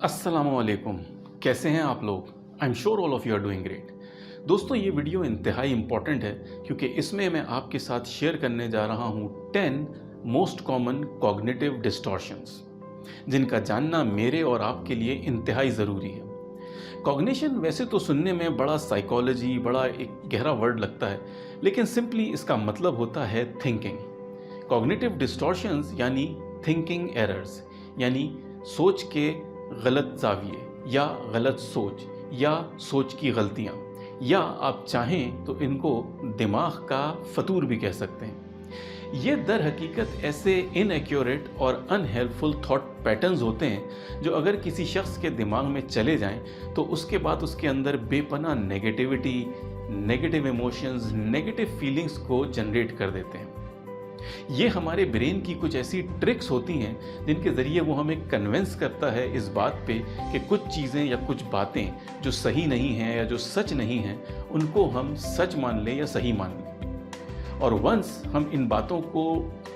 अस्सलामुअलैकुम। कैसे हैं आप लोग? I am sure all of you are doing great. दोस्तों, ये वीडियो इंतहाई इम्पॉर्टेंट है क्योंकि इसमें मैं आपके साथ शेयर करने जा रहा हूँ 10 मोस्ट कॉमन कॉग्निटिव डिस्टॉर्शंस, जिनका जानना मेरे और आपके लिए इंतहाई ज़रूरी है। कॉग्निशन वैसे तो सुनने में बड़ा साइकोलॉजी, बड़ा एक गहरा वर्ड लगता है, लेकिन सिंपली इसका मतलब होता है थिंकिंग। कॉग्निटिव डिस्टॉर्शंस यानी थिंकिंग एरर्स, यानी सोच के गलत जाविये या गलत सोच या सोच की गलतियाँ, या आप चाहें तो इनको दिमाग का फतूर भी कह सकते हैं। ये दर हकीकत ऐसे इनएक्यूरेट और अनहेल्पफुल थॉट पैटर्न्स होते हैं जो अगर किसी शख्स के दिमाग में चले जाएं तो उसके बाद उसके अंदर बेपनाह negativity, negative emotions, negative feelings को जनरेट कर देते हैं। ये हमारे ब्रेन की कुछ ऐसी ट्रिक्स होती हैं जिनके ज़रिए वो हमें कन्विंस करता है इस बात पे कि कुछ चीज़ें या कुछ बातें जो सही नहीं हैं या जो सच नहीं हैं उनको हम सच मान लें या सही मान लें। और वंस हम इन बातों को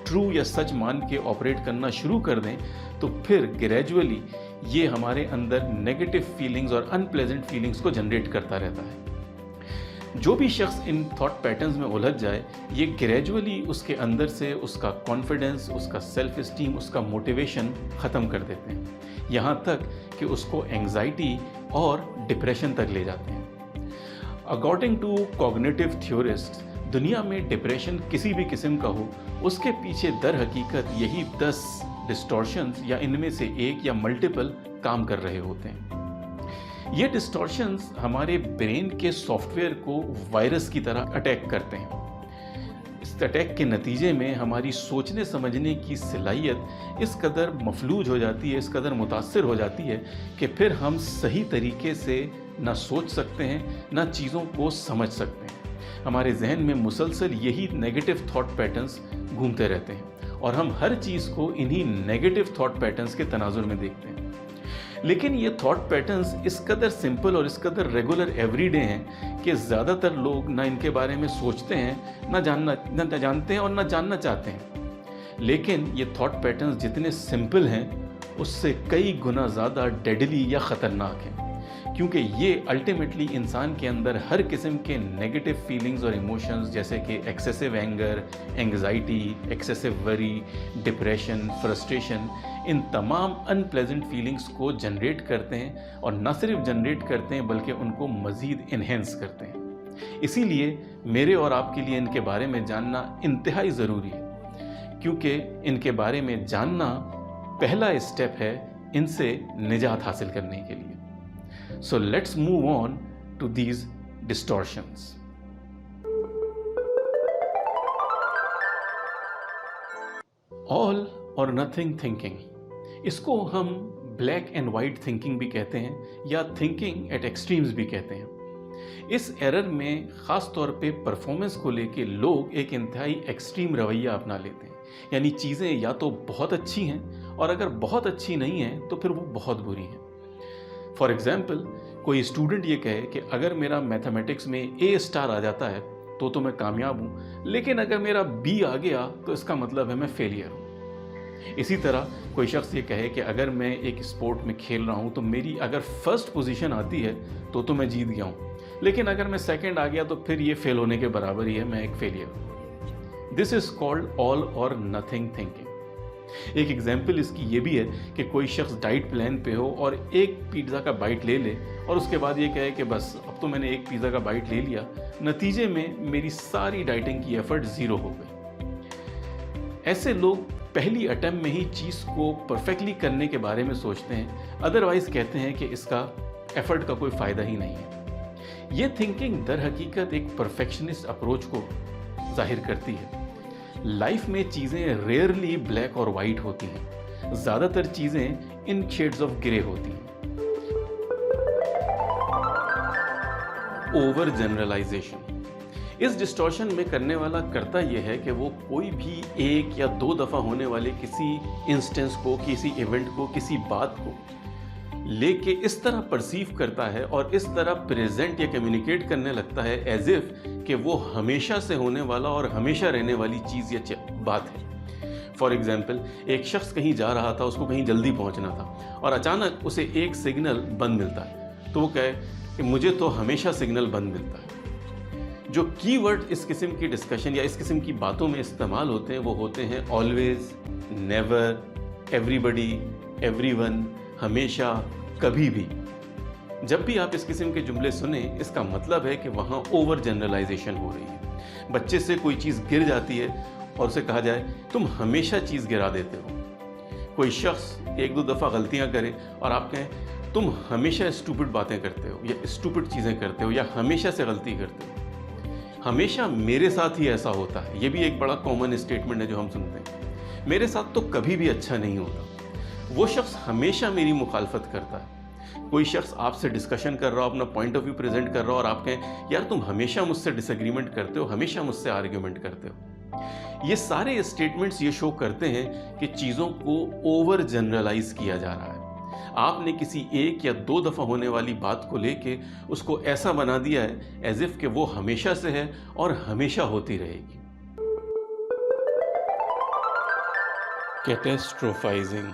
ट्रू या सच मान के ऑपरेट करना शुरू कर दें तो फिर ग्रेजुअली ये हमारे अंदर नेगेटिव फीलिंग्स और अनप्लेजेंट फीलिंग्स को जनरेट करता रहता है। जो भी शख्स इन थॉट पैटर्न्स में उलझ जाए, ये ग्रेजुअली उसके अंदर से उसका कॉन्फिडेंस, उसका सेल्फ इस्टीम, उसका मोटिवेशन ख़त्म कर देते हैं, यहाँ तक कि उसको एंग्जाइटी और डिप्रेशन तक ले जाते हैं। अकॉर्डिंग टू कॉग्निटिव थ्योरिस्ट्स, दुनिया में डिप्रेशन किसी भी किस्म का हो, उसके पीछे दर हकीकत यही 10 डिस्टॉर्शंस या इनमें से एक या मल्टीपल काम कर रहे होते हैं। ये डिस्टॉर्शंस हमारे ब्रेन के सॉफ्टवेयर को वायरस की तरह अटैक करते हैं। इस अटैक के नतीजे में हमारी सोचने समझने की सलाहियत इस कदर मफलूज हो जाती है, इस कदर मुतासिर हो जाती है कि फिर हम सही तरीके से ना सोच सकते हैं, ना चीज़ों को समझ सकते हैं। हमारे जहन में मुसलसल यही नेगेटिव थॉट पैटर्न्स घूमते रहते हैं और हम हर चीज़ को इन्हीं नेगेटिव थॉट पैटर्न्स के तनाजुर में देखते हैं। लेकिन ये थॉट पैटर्न्स इस कदर सिंपल और इस कदर रेगुलर एवरीडे हैं कि ज़्यादातर लोग ना इनके बारे में सोचते हैं, ना जानते हैं और ना जानना चाहते हैं। लेकिन ये थॉट पैटर्न्स जितने सिंपल हैं उससे कई गुना ज़्यादा डेडली या ख़तरनाक हैं, क्योंकि ये अल्टीमेटली इंसान के अंदर हर किस्म के नेगेटिव फीलिंग्स और इमोशंस जैसे कि excessive anger, anxiety, excessive worry, depression, frustration, इन तमाम अनप्लेजेंट फीलिंग्स को जनरेट करते हैं और न सिर्फ जनरेट करते हैं बल्कि उनको मज़ीद इन्हेंस करते हैं। इसीलिए मेरे और आपके लिए इनके बारे में जानना इंतहाई ज़रूरी है, क्योंकि इनके बारे में जानना पहला स्टेप है इनसे निजात हासिल करने के लिए। So let's move on to these distortions. All or nothing thinking, इसको हम ब्लैक एंड वाइट थिंकिंग भी कहते हैं या थिंकिंग एट एक्सट्रीम्स भी कहते हैं। इस एरर में ख़ास तौर पे परफॉर्मेंस को लेके लोग एक इंतहाई एक्सट्रीम रवैया अपना लेते हैं, यानी चीज़ें या तो बहुत अच्छी हैं और अगर बहुत अच्छी नहीं हैं तो फिर वो बहुत बुरी हैं। फॉर एग्ज़ाम्पल, कोई स्टूडेंट ये कहे कि अगर मेरा मैथमेटिक्स में A स्टार आ जाता है तो मैं कामयाब हूँ, लेकिन अगर मेरा B आ गया तो इसका मतलब है मैं फेलियर हूँ। इसी तरह कोई शख्स ये कहे कि अगर मैं एक स्पोर्ट में खेल रहा हूँ तो मेरी अगर फर्स्ट पोजीशन आती है तो मैं जीत गया हूँ, लेकिन अगर मैं सेकंड आ गया तो फिर ये फेल होने के बराबर ही है, मैं एक फेलियर हूँ। दिस इज़ कॉल्ड ऑल और नथिंग थिंकिंग। एक एग्जाम्पल इसकी ये भी है कि कोई शख्स डाइट प्लान पे हो और एक पिज़्ज़ा का बाइट ले ले और उसके बाद ये कहे कि बस अब तो मैंने एक पिज़्ज़ा का बाइट ले लिया, नतीजे में मेरी सारी डाइटिंग की एफर्ट ज़ीरो हो गई। ऐसे लोग पहली अटेम्प्ट में ही चीज़ को परफेक्टली करने के बारे में सोचते हैं, अदरवाइज़ कहते हैं कि इसका एफर्ट का कोई फ़ायदा ही नहीं है। ये थिंकिंग दर हकीकत एक परफेक्शनिस्ट अप्रोच को जाहिर करती है। लाइफ में चीज़ें रेयरली ब्लैक और वाइट होती हैं, ज़्यादातर चीज़ें इन शेड्स ऑफ ग्रे होती हैं। ओवर जनरलाइजेशन, इस डिस्टॉर्शन में करने वाला करता यह है कि वो कोई भी एक या दो दफ़ा होने वाले किसी इंस्टेंस को, किसी इवेंट को, किसी बात को लेके इस तरह परसीव करता है और इस तरह प्रेजेंट या कम्युनिकेट करने लगता है एज इफ कि वो हमेशा से होने वाला और हमेशा रहने वाली चीज़ या बात है। फॉर एग्जाम्पल, एक शख्स कहीं जा रहा था, उसको कहीं जल्दी पहुंचना था और अचानक उसे एक सिग्नल बंद मिलता है, तो वो कहे कि मुझे तो हमेशा सिग्नल बंद मिलता है। जो कीवर्ड इस किस्म की डिस्कशन या इस किस्म की बातों में इस्तेमाल होते हैं वो होते हैं ऑलवेज, नेवर, एवरीबडी, एवरीवन, हमेशा, कभी भी। जब भी आप इस किस्म के जुमले सुने, इसका मतलब है कि वहाँ ओवर जनरलाइजेशन हो रही है। बच्चे से कोई चीज़ गिर जाती है और उसे कहा जाए तुम हमेशा चीज़ गिरा देते हो। कोई शख्स एक दो दफ़ा गलतियाँ करे और आप कहें तुम हमेशा स्टूपिड बातें करते हो या स्टूपिड चीज़ें करते हो या हमेशा से गलती करते हो। हमेशा मेरे साथ ही ऐसा होता है, ये भी एक बड़ा कॉमन स्टेटमेंट है जो हम सुनते हैं। मेरे साथ तो कभी भी अच्छा नहीं होता। वो शख्स हमेशा मेरी मुखालफत करता है। कोई शख्स आपसे डिस्कशन कर रहा हो, अपना पॉइंट ऑफ व्यू प्रेजेंट कर रहा हो और आप कहें यार तुम हमेशा मुझसे डिसएग्रीमेंट करते हो, हमेशा मुझसे आर्ग्यूमेंट करते हो। ये सारे स्टेटमेंट्स ये शो करते हैं कि चीज़ों को ओवर जनरलाइज किया जा रहा है। आपने किसी एक या दो दफ़ा होने वाली बात को लेके उसको ऐसा बना दिया है एज इफ कि वो हमेशा से है और हमेशा होती रहेगी। कैटेस्ट्रोफाइजिंग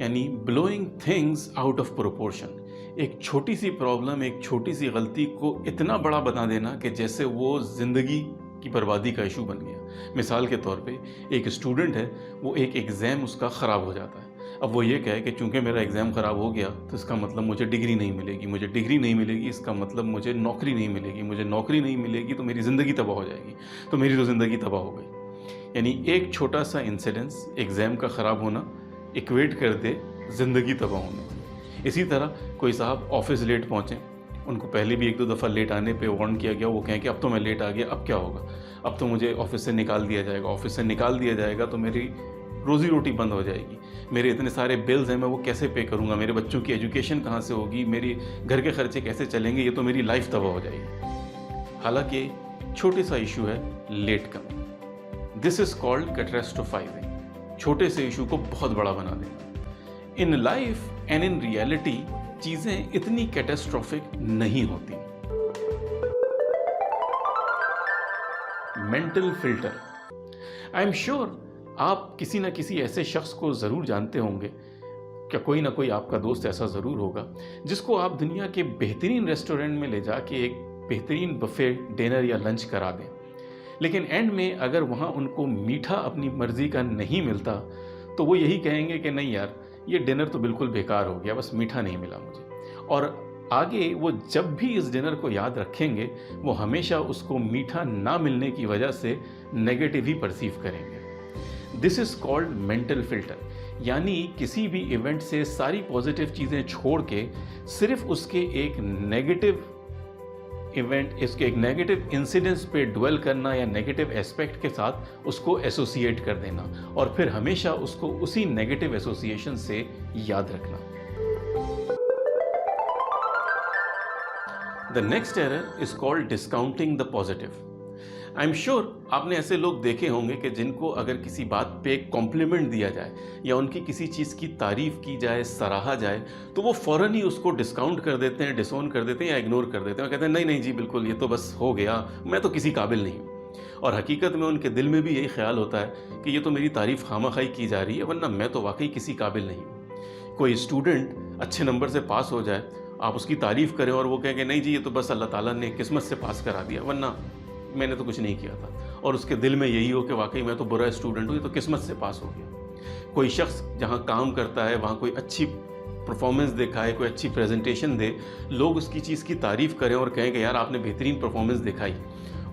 यानी blowing things out of proportion. एक छोटी सी प्रॉब्लम, एक छोटी सी गलती को इतना बड़ा बना देना कि जैसे वो ज़िंदगी की बर्बादी का इशू बन गया। मिसाल के तौर पे एक स्टूडेंट है, वो एक एग्ज़ाम उसका ख़राब हो जाता है। अब वो ये कहे कि चूंकि मेरा एग्ज़ाम ख़राब हो गया तो इसका मतलब मुझे डिग्री नहीं मिलेगी, मुझे डिग्री नहीं मिलेगी इसका मतलब मुझे नौकरी नहीं मिलेगी, मुझे नौकरी नहीं मिलेगी तो मेरी ज़िंदगी तबाह हो जाएगी, तो मेरी तो ज़िंदगी तबाह हो गई। यानी एक छोटा सा इंसिडेंस, एग्ज़ाम का ख़राब होना, इक्वेट कर दे ज़िंदगी तबाह होने। इसी तरह कोई साहब ऑफिस लेट पहुँचे, उनको पहले भी एक दो दफ़ा लेट आने पे वार्न किया गया, वो कहें कि अब तो मैं लेट आ गया, अब क्या होगा, अब तो मुझे ऑफिस से निकाल दिया जाएगा, ऑफिस से निकाल दिया जाएगा तो मेरी रोज़ी रोटी बंद हो जाएगी, मेरे इतने सारे बिल्स हैं मैं वो कैसे पे करूँगा, मेरे बच्चों की एजुकेशन कहाँ से होगी, मेरी घर के खर्चे कैसे चलेंगे, ये तो मेरी लाइफ तबाह हो जाएगी। हालांकि छोटे सा इशू है लेट का। This is called catastrophising. छोटे से इशू को बहुत बड़ा बना देना। In life and in reality चीज़ें इतनी कैटेस्ट्रोफिक नहीं होती। Mental filter. I am sure आप किसी न किसी ऐसे शख्स को ज़रूर जानते होंगे, क्या कोई ना कोई आपका दोस्त ऐसा ज़रूर होगा जिसको आप दुनिया के बेहतरीन रेस्टोरेंट में ले जाके एक बेहतरीन बुफे डिनर या लंच करा दें, लेकिन एंड में अगर वहाँ उनको मीठा अपनी मर्ज़ी का नहीं मिलता तो वो यही कहेंगे कि नहीं यार ये डिनर तो बिल्कुल बेकार हो गया, बस मीठा नहीं मिला मुझे। और आगे वो जब भी इस डिनर को याद रखेंगे वो हमेशा उसको मीठा ना मिलने की वजह से नेगेटिव ही परसीव करेंगे। This is called mental filter. यानी किसी भी इवेंट से सारी पॉजिटिव चीज़ें छोड़ के सिर्फ उसके एक नेगेटिव इवेंट, इसके एक नेगेटिव इंसिडेंस पे ड्वेल करना या नेगेटिव एस्पेक्ट के साथ उसको एसोसिएट कर देना और फिर हमेशा उसको उसी नेगेटिव एसोसिएशन से याद रखना। The next error is called discounting the positive. I am sure आपने ऐसे लोग देखे होंगे कि जिनको अगर किसी बात पे कॉम्प्लीमेंट दिया जाए या उनकी किसी चीज़ की तारीफ़ की जाए, सराहा जाए, तो वो फ़ौरन ही उसको डिस्काउंट कर देते हैं, डिसोन कर देते हैं या इग्नोर कर देते हैं और कहते हैं नहीं नहीं जी बिल्कुल ये तो बस हो गया, मैं तो किसी काबिल नहीं हूँ। और हकीकत में उनके दिल में भी यही ख्याल होता है कि ये तो मेरी तारीफ़ खामखाई की जा रही है, वरना मैं तो वाकई किसी काबिल नहीं हूँ। कोई स्टूडेंट अच्छे नंबर से पास हो जाए, आप उसकी तारीफ़ करें और वो कहें कि नहीं जी ये तो बस अल्लाह ताला ने किस्मत से पास करा दिया, वरना मैंने तो कुछ नहीं किया था, और उसके दिल में यही हो कि वाकई मैं तो बुरा स्टूडेंट हूँ, ये तो किस्मत से पास हो गया। कोई शख्स जहाँ काम करता है वहाँ कोई अच्छी परफॉर्मेंस दिखाए, कोई अच्छी प्रेजेंटेशन दे, लोग उसकी चीज़ की तारीफ़ करें और कहें कि यार आपने बेहतरीन परफॉर्मेंस दिखाई,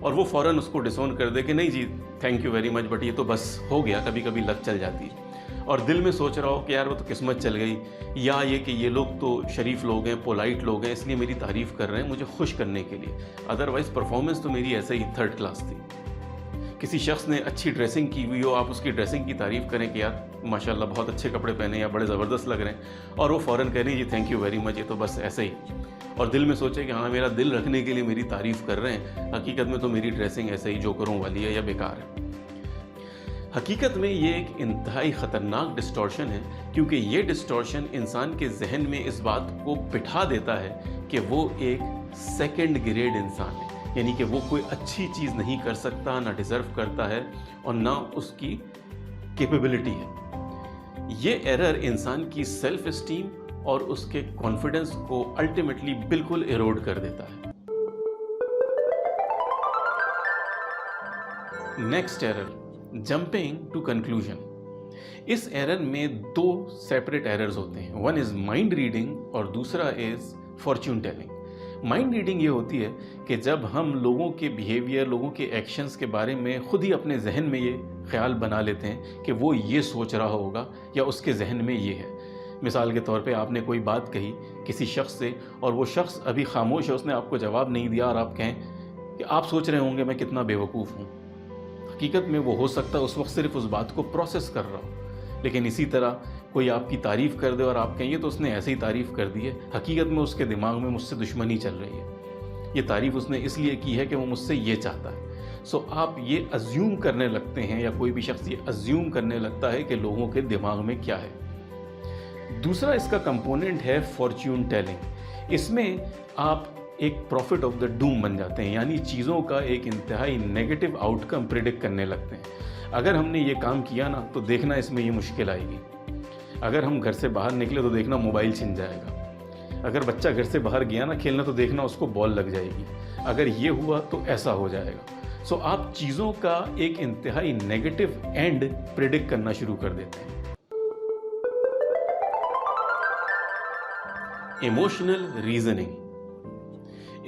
और वो फ़ौरन उसको डिसोन कर दे कि नहीं जी thank you very much but ये तो बस हो गया, कभी कभी लक चल जाती है। और दिल में सोच रहा हो कि यार वो तो किस्मत चल गई, या ये कि ये लोग तो शरीफ लोग हैं, पोलाइट लोग हैं, इसलिए मेरी तारीफ़ कर रहे हैं मुझे खुश करने के लिए, अदरवाइज़ परफॉर्मेंस तो मेरी ऐसे ही थर्ड क्लास थी। किसी शख्स ने अच्छी ड्रेसिंग की हुई हो, आप उसकी ड्रेसिंग की तारीफ़ करें कि यार माशाल्लाह बहुत अच्छे कपड़े पहने या बड़े ज़बरदस्त लग रहे हैं, और वो फ़ौरन कह रही जी थैंक यू वेरी मच ये तो बस ऐसे ही, और दिल में सोचे कि हाँ मेरा दिल रखने के लिए मेरी तारीफ़ कर रहे हैं, हकीकत में तो मेरी ड्रेसिंग ऐसे ही जोकरों वाली है या बेकार है। हकीकत में ये एक इंतहाई ख़तरनाक डिस्टॉर्शन है, क्योंकि ये डिस्टॉर्शन इंसान के जहन में इस बात को बिठा देता है कि वो एक सेकंड ग्रेड इंसान है, यानी कि वो कोई अच्छी चीज़ नहीं कर सकता, ना डिज़र्व करता है और ना उसकी कैपेबिलिटी है। ये एरर इंसान की सेल्फ एस्टीम और उसके कॉन्फिडेंस को अल्टीमेटली बिल्कुल इरोड कर देता है। Next error, jumping to conclusion. इस एरर में दो सेपरेट एरर्स होते हैं, वन इज माइंड रीडिंग और दूसरा is Fortune telling. Mind reading ये होती है कि जब हम लोगों के बिहेवियर, लोगों के एक्शंस के बारे में खुद ही अपने जहन में ये ख्याल बना लेते हैं कि वो ये सोच रहा होगा या उसके जहन में ये है। मिसाल के तौर पे आपने कोई बात कही किसी शख्स से और वो शख्स अभी खामोश है, उसने आपको जवाब नहीं दिया और आप कहें कि आप सोच रहे होंगे मैं कितना बेवकूफ़ हूँ। हकीकत में वो हो सकता है उस वक्त सिर्फ उस बात को प्रोसेस कर रहा हो। लेकिन इसी तरह कोई आपकी तारीफ़ कर दे और आप कहें ये तो उसने ऐसे ही तारीफ़ कर दी है, हकीकत में उसके दिमाग में मुझसे दुश्मनी चल रही है, ये तारीफ़ उसने इसलिए की है कि वो मुझसे ये चाहता है। सो आप ये अज्यूम करने लगते हैं या कोई भी शख्स ये अज्यूम करने लगता है कि लोगों के दिमाग में क्या है। दूसरा इसका कंपोनेंट है फॉर्च्यून टेलिंग। इसमें आप एक प्रॉफिट ऑफ द डूम बन जाते हैं, यानी चीज़ों का एक इंतहाई नेगेटिव आउटकम प्रिडिक्ट करने लगते हैं। अगर हमने ये काम किया ना तो देखना इसमें ये मुश्किल आएगी। अगर हम घर से बाहर निकले तो देखना मोबाइल छिन जाएगा। अगर बच्चा घर से बाहर गया ना खेलना तो देखना उसको बॉल लग जाएगी। अगर ये हुआ तो ऐसा हो जाएगा। सो आप चीज़ों का एक इंतहाई नेगेटिव एंड प्रिडिक्ट करना शुरू कर देते हैं। Emotional reasoning.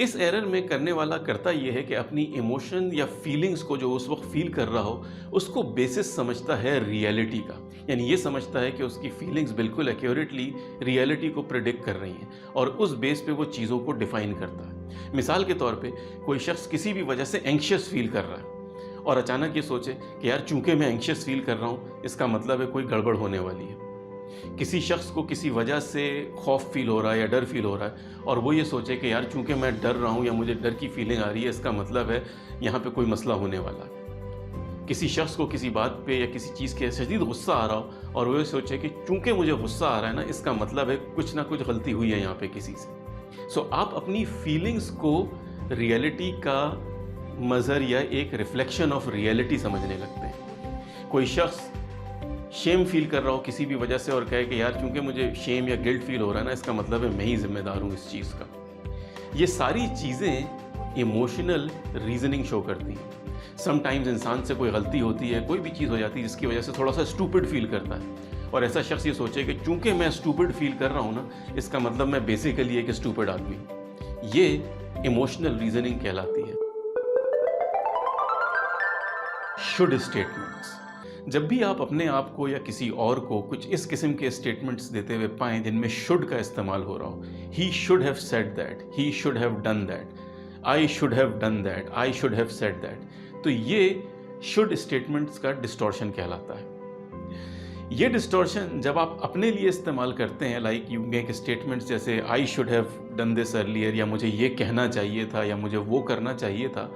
इस एरर में करने वाला करता यह है कि अपनी इमोशन या फीलिंग्स को जो उस वक्त फील कर रहा हो उसको बेसिस समझता है रियलिटी का, यानी ये समझता है कि उसकी फीलिंग्स बिल्कुल एक्यूरेटली रियलिटी को प्रिडिक्ट कर रही हैं और उस बेस पे वो चीज़ों को डिफाइन करता है। मिसाल के तौर पे कोई शख्स किसी भी वजह से एंग्शियस फील कर रहा है और अचानक ये सोचे कि यार चूंकि मैं एंग्शियस फील कर रहा हूँ इसका मतलब है कोई गड़बड़ होने वाली है। किसी शख्स को किसी वजह से खौफ फील हो रहा है या डर फील हो रहा है और वो ये सोचे कि यार चूंकि मैं डर रहा हूँ या मुझे डर की फीलिंग आ रही है इसका मतलब है यहाँ पे कोई मसला होने वाला है। किसी शख्स को किसी बात पे या किसी चीज़ के शदीद गुस्सा आ रहा हो और वो ये सोचे कि चूंकि मुझे गुस्सा आ रहा है ना इसका मतलब है कुछ ना कुछ गलती हुई है यहाँ पे किसी से। सो आप अपनी फीलिंग्स को रियलिटी का मज़हर या एक रिफ्लेक्शन ऑफ रियलिटी समझने लगते हैं। कोई शख्स शेम फील कर रहा हो किसी भी वजह से और कहे कि यार चूंकि मुझे शेम या गिल्ट फील हो रहा है ना इसका मतलब है मैं ही जिम्मेदार हूँ इस चीज़ का। ये सारी चीज़ें इमोशनल रीजनिंग शो करती हैं। समटाइम्स इंसान से कोई गलती होती है, कोई भी चीज़ हो जाती है जिसकी वजह से थोड़ा सा स्टूपिड फील करता है और ऐसा शख्स ये सोचे कि चूंकि मैं स्टूपिड फील कर रहा हूँ ना इसका मतलब मैं बेसिकली एक स्टूपिड आदमी हूँ। ये इमोशनल रीजनिंग कहलाती है। Should statements. जब भी आप अपने आप को या किसी और को कुछ इस किस्म के स्टेटमेंट्स देते हुए पाएं जिनमें शुड का इस्तेमाल हो रहा हो, he should have said that, he should have done that, I should have done that, I should have said that, तो ये शुड स्टेटमेंट्स का डिस्टॉर्शन कहलाता है। ये डिस्टॉर्शन जब आप अपने लिए इस्तेमाल करते हैं, लाइक यू मेक स्टेटमेंट्स जैसे I should have done this earlier या मुझे ये कहना चाहिए था या मुझे वो करना चाहिए था,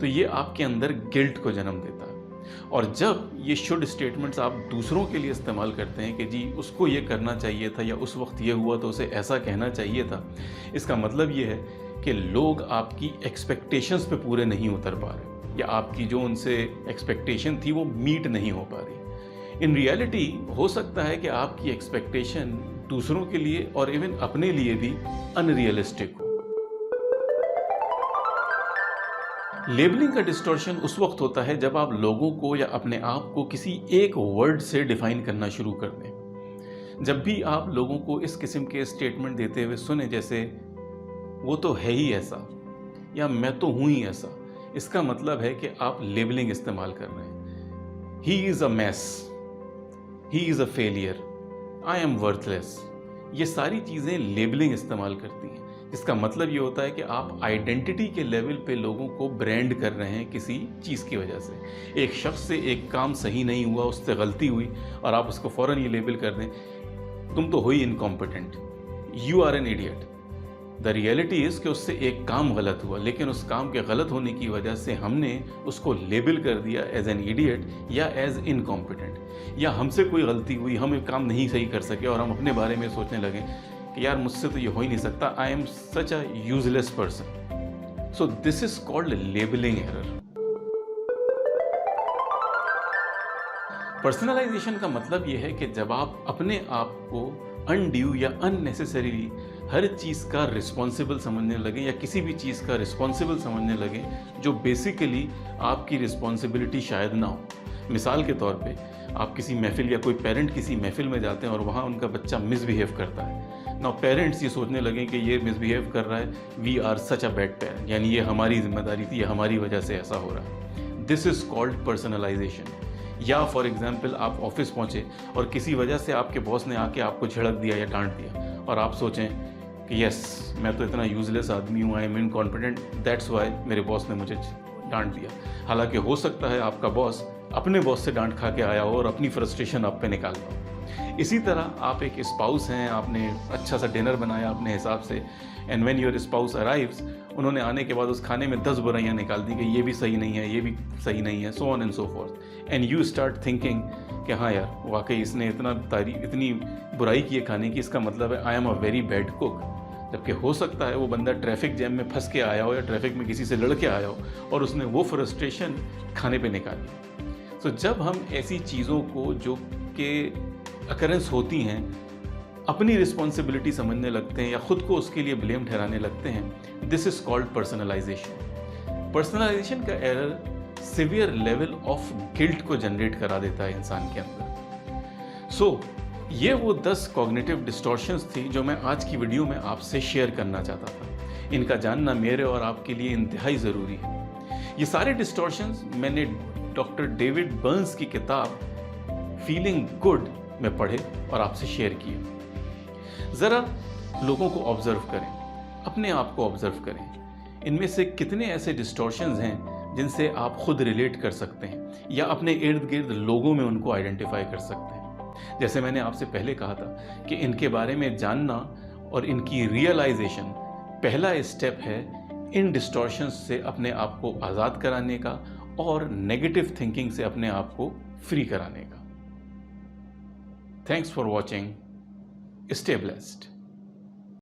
तो ये आपके अंदर गिल्ट को जन्म देता है। और जब ये शुड स्टेटमेंट्स आप दूसरों के लिए इस्तेमाल करते हैं कि जी उसको ये करना चाहिए था या उस वक्त ये हुआ तो उसे ऐसा कहना चाहिए था, इसका मतलब ये है कि लोग आपकी एक्सपेक्टेशंस पे पूरे नहीं उतर पा रहे या आपकी जो उनसे एक्सपेक्टेशन थी वो मीट नहीं हो पा रही। इन रियलिटी हो सकता है कि आपकी एक्सपेक्टेशन दूसरों के लिए और इवन अपने लिए भी अनरियलिस्टिक हो। लेबलिंग का डिस्टॉर्शन उस वक्त होता है जब आप लोगों को या अपने आप को किसी एक वर्ड से डिफाइन करना शुरू कर दें। जब भी आप लोगों को इस किस्म के स्टेटमेंट देते हुए सुने जैसे वो तो है ही ऐसा या मैं तो हूं ही ऐसा, इसका मतलब है कि आप लेबलिंग इस्तेमाल कर रहे हैं। He is a mess, he is a failure, I am worthless, ये सारी चीज़ें लेबलिंग इस्तेमाल करती हैं, जिसका मतलब ये होता है कि आप आइडेंटिटी के लेवल पे लोगों को ब्रांड कर रहे हैं किसी चीज़ की वजह से। एक शख्स से एक काम सही नहीं हुआ, उससे गलती हुई और आप उसको फ़ौरन ये लेबल कर दें तुम तो हो ही incompetent, you are an idiot. The reality is कि उससे एक काम गलत हुआ, लेकिन उस काम के गलत होने की वजह से हमने उसको लेबल कर दिया एज एन इडियट या एज इनकॉम्पिटेंट, या हमसे कोई गलती हुई, हम एक काम नहीं सही कर सके और हम अपने बारे में सोचने लगे कि यार मुझसे तो ये हो ही नहीं सकता, I am such a useless person. So this is called labelling error. Personalisation का मतलब ये है कि जब आप अपने आप को अनड्यू या अननेसेसरीली हर चीज़ का रिस्पॉन्सिबल समझने लगे या किसी भी चीज़ का रिस्पॉन्सिबल समझने लगे जो बेसिकली आपकी रिस्पॉन्सिबिलिटी शायद ना हो। मिसाल के तौर पे आप किसी महफिल या कोई पेरेंट किसी महफिल में जाते हैं और वहाँ उनका बच्चा मिसबिहेव करता है। नाउ पेरेंट्स ये सोचने लगे कि ये मिसबिहेव कर रहा है, we are such a bad parent, यानी ये हमारी जिम्मेदारी थी या हमारी वजह से ऐसा हो रहा है। This is called personalisation. या फॉर एग्जाम्पल आप ऑफिस पहुँचे और किसी वजह से आपके बॉस ने आके आपको झड़क दिया या डांट दिया और आप सोचें कि यस मैं तो इतना यूजलेस आदमी हूँ, I am inconfident, that's why मेरे बॉस ने मुझे डांट दिया। हालांकि हो सकता है आपका बॉस अपने बॉस से डांट खा के आया हो और अपनी फ्रस्ट्रेशन आप पे निकाल पाओ। इसी तरह आप एक स्पाउस हैं, आपने अच्छा सा डिनर बनाया अपने हिसाब से, and when your spouse arrives, उन्होंने आने के बाद उस खाने में 10 बुराइयां निकाल दी कि ये भी सही नहीं है, ये भी सही नहीं है, so on and so fourth, and you start thinking कि हाँ यार वाकई इसने इतनी बुराई की है खाने की, इसका मतलब है I am a very bad cook. जबकि हो सकता है वो बंदा ट्रैफिक जैम में फंस के आया हो या ट्रैफिक में किसी से लड़ के आया हो और उसने वो फ्रस्ट्रेशन खाने पे निकाली। तो जब हम ऐसी चीज़ों को जो कि अकरेंस होती हैं अपनी रिस्पॉन्सिबिलिटी समझने लगते हैं या खुद को उसके लिए ब्लेम ठहराने लगते हैं, this is called personalisation. Personalisation का error severe level of guilt को जनरेट करा देता है इंसान के अंदर। सो ये वो 10 कॉग्निटिव डिस्टॉर्शंस थी जो मैं आज की वीडियो में आपसे शेयर करना चाहता था। इनका जानना मेरे और आपके लिए इंतहाई ज़रूरी है। ये सारे डिस्टॉर्शंस मैंने डॉक्टर डेविड बर्न्स की किताब फीलिंग गुड में पढ़े और आपसे शेयर किए। ज़रा लोगों को ऑब्जर्व करें, अपने आप को ऑब्जर्व करें, इनमें से कितने ऐसे डिस्टॉर्शंस हैं जिनसे आप खुद रिलेट कर सकते हैं या अपने इर्द गिर्द लोगों में उनको आइडेंटिफाई कर सकते हैं। जैसे मैंने आपसे पहले कहा था कि इनके बारे में जानना और इनकी रियलाइजेशन पहला स्टेप है इन डिस्टॉर्शंस से अपने आप को आज़ाद कराने का और नेगेटिव थिंकिंग से अपने आप को फ्री कराने का। Thanks for watching, stay blessed.